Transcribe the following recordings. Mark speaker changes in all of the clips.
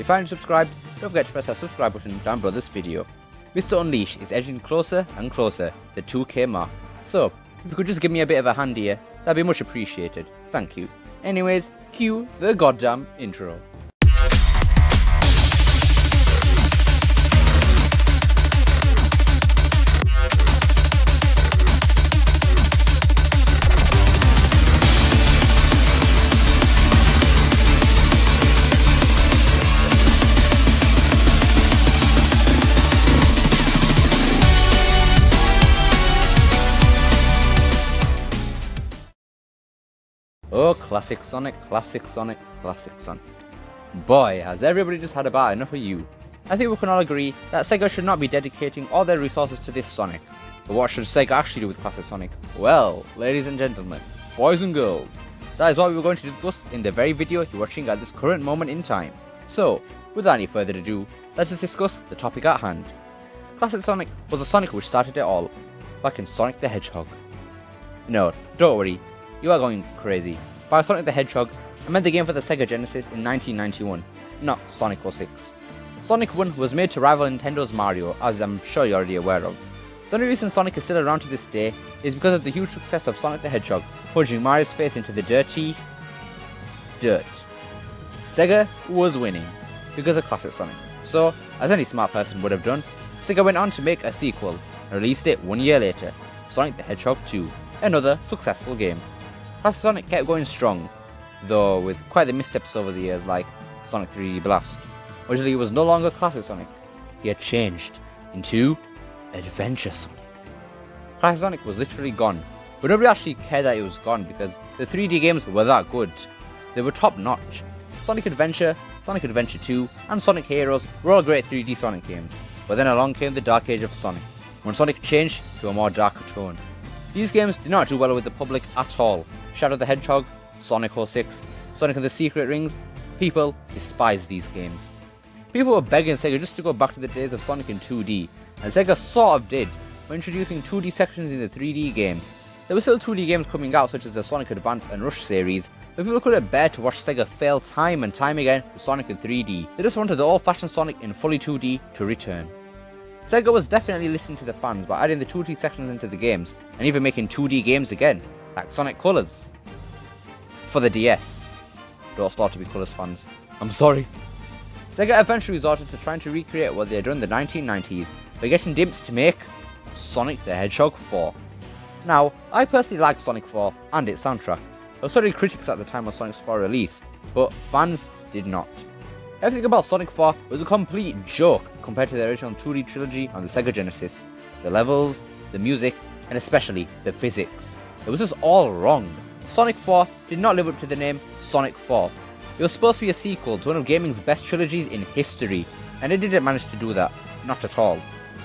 Speaker 1: If you aren't subscribed, don't forget to press that subscribe button down below this video. Mr. Unleash is edging closer and closer to the 2K mark, so if you could just give me a bit of a hand here, that'd be much appreciated. Thank you. Anyways, cue the goddamn intro. Oh, classic Sonic, classic Sonic, classic Sonic. Boy, has everybody just had about enough of you. I think we can all agree that SEGA should not be dedicating all their resources to this Sonic. But what should SEGA actually do with classic Sonic? Well, ladies and gentlemen, boys and girls, that is what we're going to discuss in the very video you're watching at this current moment in time. So, without any further ado, let's just discuss the topic at hand. Classic Sonic was the Sonic which started it all, back in Sonic the Hedgehog. No, don't worry. You are going crazy. By Sonic the Hedgehog, I meant the game for the Sega Genesis in 1991, not Sonic 06. Sonic 1 was made to rival Nintendo's Mario, as I'm sure you're already aware of. The only reason Sonic is still around to this day is because of the huge success of Sonic the Hedgehog, punching Mario's face into the dirty dirt. Sega was winning because of classic Sonic. So, as any smart person would have done, Sega went on to make a sequel and released it 1 year later, Sonic the Hedgehog 2, another successful game. Classic Sonic kept going strong, though with quite the missteps over the years like Sonic 3D Blast. Originally it was no longer Classic Sonic, he had changed into Adventure Sonic. Classic Sonic was literally gone, but nobody actually cared that it was gone because the 3D games were that good. They were top notch. Sonic Adventure, Sonic Adventure 2 and Sonic Heroes were all great 3D Sonic games, but then along came the dark age of Sonic, when Sonic changed to a more darker tone. These games did not do well with the public at all. Shadow the Hedgehog, Sonic 06, Sonic and the Secret Rings, people despised these games. People were begging Sega just to go back to the days of Sonic in 2D, and Sega sort of did by introducing 2D sections in the 3D games. There were still 2D games coming out such as the Sonic Advance and Rush series, but people couldn't bear to watch Sega fail time and time again with Sonic in 3D. They just wanted the old-fashioned Sonic in fully 2D to return. Sega was definitely listening to the fans by adding the 2D sections into the games, and even making 2D games again, like Sonic Colors for the DS. Don't start to be Colors fans, I'm sorry. Sega eventually resorted to trying to recreate what they had done in the 1990s by getting Dimps to make Sonic the Hedgehog 4. Now, I personally liked Sonic 4 and its soundtrack. There were certainly critics at the time of Sonic's 4 release, but fans did not. Everything about Sonic 4 was a complete joke compared to the original 2D trilogy on the Sega Genesis. The levels, the music, and especially the physics. It was just all wrong. Sonic 4 did not live up to the name Sonic 4. It was supposed to be a sequel to one of gaming's best trilogies in history, and it didn't manage to do that, not at all.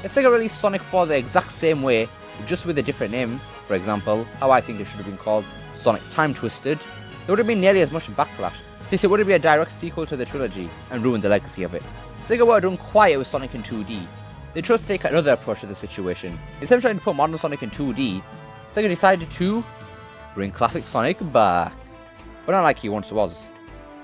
Speaker 1: If Sega released Sonic 4 the exact same way, just with a different name, for example, how I think it should have been called Sonic Time Twisted, there would have been nearly as much backlash, since it would have been a direct sequel to the trilogy and ruined the legacy of it. Sega would have done quiet with Sonic in 2D. They chose to take another approach to the situation. Instead of trying to put modern Sonic in 2D, Sega decided to bring classic Sonic back. But not like he once was.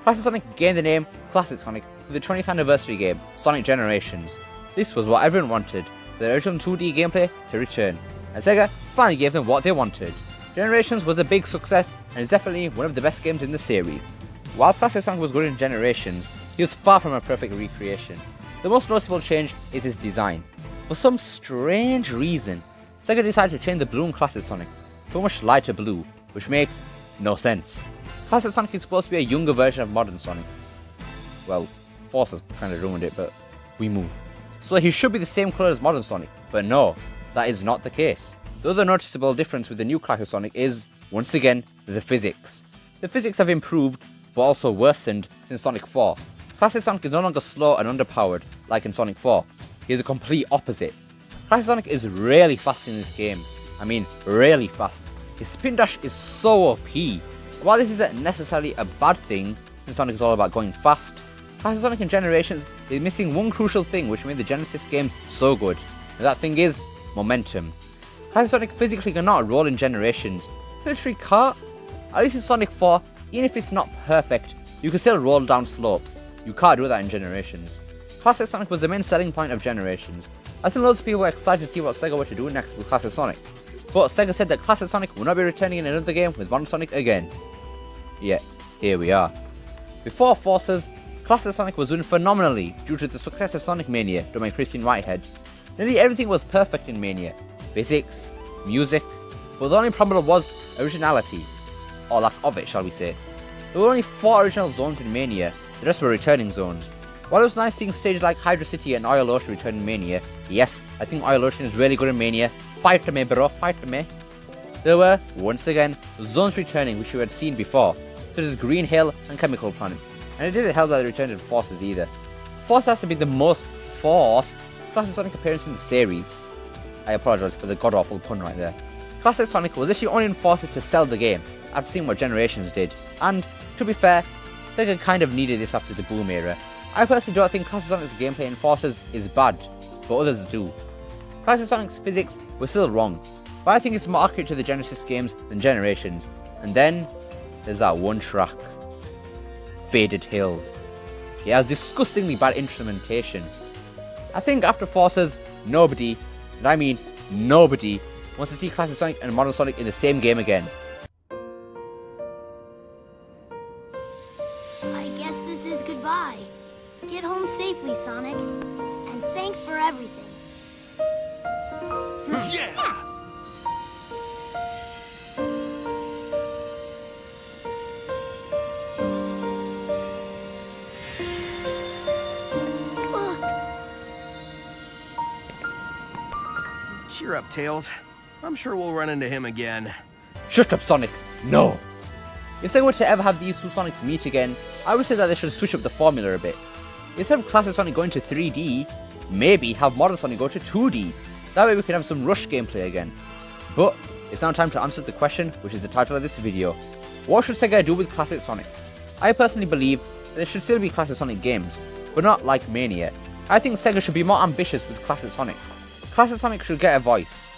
Speaker 1: Classic Sonic gained the name Classic Sonic with the 20th anniversary game, Sonic Generations. This was what everyone wanted, the original 2D gameplay to return, and Sega finally gave them what they wanted. Generations was a big success and is definitely one of the best games in the series. While Classic Sonic was good in Generations, he was far from a perfect recreation. The most noticeable change is his design. For some strange reason, Sega decided to change the blue in Classic Sonic to a much lighter blue, which makes no sense. Classic Sonic is supposed to be a younger version of modern Sonic. Well, Force has kind of ruined it, but we move. So he should be the same colour as modern Sonic, but no, that is not the case. The other noticeable difference with the new Classic Sonic is, once again, the physics. The physics have improved, but also worsened since Sonic 4. Classic Sonic is no longer slow and underpowered, like in Sonic 4. He is the complete opposite. Classic Sonic is really fast in this game. I mean, really fast. His spin dash is so OP. While this isn't necessarily a bad thing, since Sonic is all about going fast, Classic Sonic and Generations is missing one crucial thing which made the Genesis games so good, and that thing is momentum. Classic Sonic physically cannot roll in Generations. He literally can't. At least in Sonic 4, even if it's not perfect, you can still roll down slopes. You can't do that in Generations. Classic Sonic was the main selling point of Generations. I think loads of people were excited to see what SEGA were to do next with Classic Sonic. But SEGA said that Classic Sonic will not be returning in another game with Modern Sonic again. Yet, here we are. Before Forces, Classic Sonic was doing phenomenally due to the success of Sonic Mania done by Christian Whitehead. Nearly everything was perfect in Mania. Physics, music, but the only problem was originality. Or lack of it, shall we say. There were only 4 original zones in Mania, the rest were returning zones. While it was nice seeing stages like Hydra City and Oil Ocean return in Mania, yes, I think Oil Ocean is really good in Mania, fight to me bro, fight to me. There were, once again, zones returning which we had seen before, such as Green Hill and Chemical Planet, and it didn't help that they returned in Forces either. Forces has to be the most forced Classic Sonic appearance in the series. I apologise for the god-awful pun right there. Classic Sonic was literally only in Forces to sell the game, after seeing what Generations did, and, to be fair, SEGA kind of needed this after the boom era. I personally don't think Classic Sonic's gameplay in Forces is bad, but others do. Classic Sonic's physics were still wrong, but I think it's more accurate to the Genesis games than Generations. And then, there's that one track. Faded Hills. It has disgustingly bad instrumentation. I think after Forces, nobody, and I mean nobody, wants to see Classic Sonic and Modern Sonic in the same game again.
Speaker 2: I guess this is goodbye. Get home safely, Sonic. And thanks for everything.
Speaker 3: Yeah! Cheer up, Tails. I'm sure we'll run into him again.
Speaker 1: Shut up, Sonic! No! If they were to ever have these two Sonics meet again, I would say that they should switch up the formula a bit. Instead of Classic Sonic going to 3D, maybe have Modern Sonic go to 2D. That way we can have some Rush gameplay again. But it's now time to answer the question, which is the title of this video. What should SEGA do with Classic Sonic? I personally believe that there should still be Classic Sonic games, but not like Mania. I think SEGA should be more ambitious with Classic Sonic. Classic Sonic should get a voice.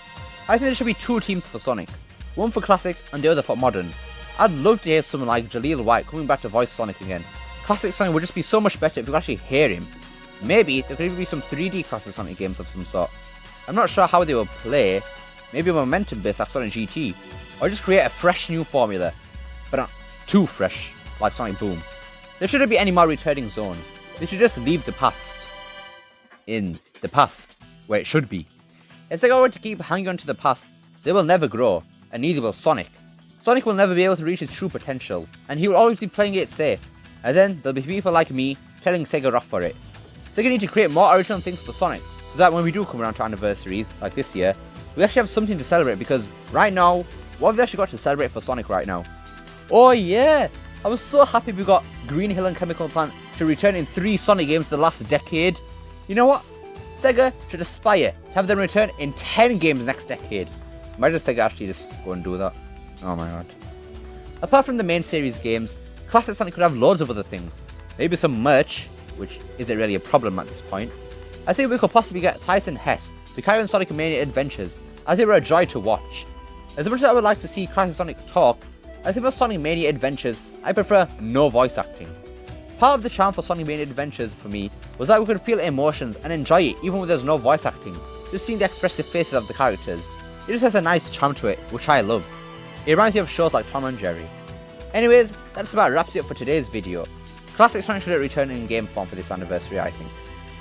Speaker 1: I think there should be 2 teams for Sonic. One for Classic and the other for Modern. I'd love to hear someone like Jaleel White coming back to voice Sonic again. Classic Sonic would just be so much better if you could actually hear him. Maybe there could even be some 3D Classic Sonic games of some sort. I'm not sure how they will play, maybe a momentum based like Sonic GT, or just create a fresh new formula, but not too fresh like Sonic Boom. There shouldn't be any more returning zones, they should just leave the past in the past, where it should be. If they go on to keep hanging on to the past, they will never grow, and neither will Sonic. Sonic will never be able to reach his true potential, and he will always be playing it safe, and then there'll be people like me telling SEGA off for it. SEGA need to create more original things for Sonic, so that when we do come around to anniversaries, like this year, we actually have something to celebrate, because right now, what have they actually got to celebrate for Sonic right now? Oh yeah! I was so happy we got Green Hill and Chemical Plant to return in 3 Sonic games the last decade. You know what? SEGA should aspire to have them return in 10 games next decade. Imagine SEGA actually just go and do that. Oh my god. Apart from the main series games, Classic Sonic could have loads of other things. Maybe some merch, which isn't really a problem at this point. I think we could possibly get Tyson Hess to carry on Sonic Mania Adventures, as they were a joy to watch. As much as I would like to see Classic Sonic talk, I think for Sonic Mania Adventures, I prefer no voice acting. Part of the charm for Sonic Mania Adventures for me was that we could feel emotions and enjoy it even when there's no voice acting, just seeing the expressive faces of the characters. It just has a nice charm to it, which I love. It reminds me of shows like Tom and Jerry. Anyways, that just about wraps it up for today's video. Classic Sonic should return in game form for this anniversary, I think.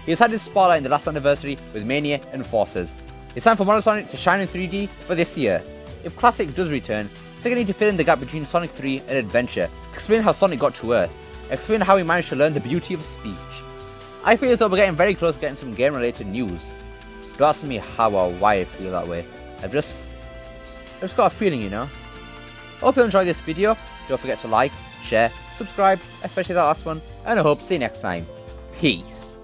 Speaker 1: He's had his spotlight in the last anniversary with Mania and Forces. It's time for Modern Sonic to shine in 3D for this year. If Classic does return, SEGA need to fill in the gap between Sonic 3 and Adventure, explain how Sonic got to Earth, explain how he managed to learn the beauty of speech. I feel as though we're getting very close to getting some game related news. Don't ask me how or why I feel that way. I've just got a feeling, you know. Hope you enjoyed this video. Don't forget to like, share, subscribe, especially that last one, and I hope to see you next time. Peace.